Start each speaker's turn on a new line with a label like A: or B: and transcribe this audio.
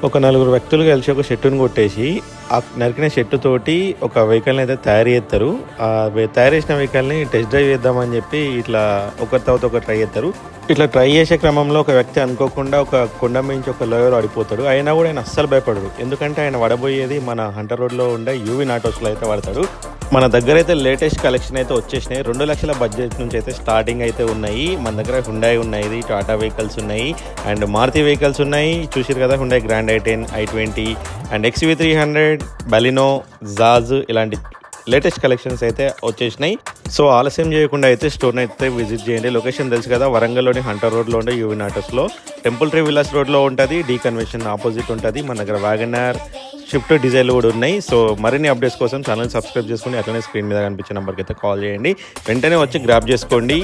A: ఒక నలుగురు వ్యక్తులు కలిసి ఒక షెట్టుని కొట్టేసి ఆ నరికిన షెట్టుతోటి ఒక వెహికల్ని అయితే తయారు చేస్తారు. తయారు చేసిన వెహికల్ని టెస్ట్ డ్రైవ్ చేద్దామని చెప్పి ఇట్లా ఒకరి తర్వాత ఒకరు ట్రై చేస్తారు. ఇట్లా ట్రై చేసే క్రమంలో ఒక వ్యక్తి అనుకోకుండా ఒక కొండ మించి ఒక లోయలో పడిపోతాడు. అయినా కూడా ఆయన అస్సలు భయపడడు, ఎందుకంటే ఆయన పడబోయేది మన హంటర్ రోడ్లో ఉండే యూవీ నాటోస్లో అయితే పడతాడు. మన దగ్గర అయితే లేటెస్ట్ కలెక్షన్ అయితే వచ్చేసినాయి. 2 లక్షల బడ్జెట్ నుంచి అయితే స్టార్టింగ్ అయితే ఉన్నాయి. మన దగ్గర హుండాయ్ ఉన్నాయి, టాటా వెహికల్స్ ఉన్నాయి అండ్ మారుతి వెహికల్స్ ఉన్నాయి. చూసారు కదా, Hyundai grand i10, i20 and XV300, Baleno, jazz ఇలాంటి లేటెస్ట్ కలెక్షన్స్ అయితే వచ్చేసినాయి. సో ఆలస్యం చేయకుండా అయితే స్టోర్ని అయితే విజిట్ చేయండి. లొకేషన్ తెలుసు కదా, వరంగల్లోని హంటర్ రోడ్లో ఉండే యూవీ నాటోస్లో, టెంపుల్ ట్రీ విల్లాస్ రోడ్లో ఉంటుంది, డీ కన్వెన్షన్ ఆపోజిట్ ఉంటుంది. మన దగ్గర వ్యాగనర్, స్విఫ్ట్ డిజైర్లు కూడా ఉన్నాయి. సో మరిన్ని అప్డేట్స్ కోసం ఛానల్ సబ్స్క్రైబ్ చేసుకుని అట్లనే స్క్రీన్ మీద కనిపించే నెంబర్కి అయితే కాల్ చేయండి. వెంటనే వచ్చి గ్రాబ్ చేసుకోండి.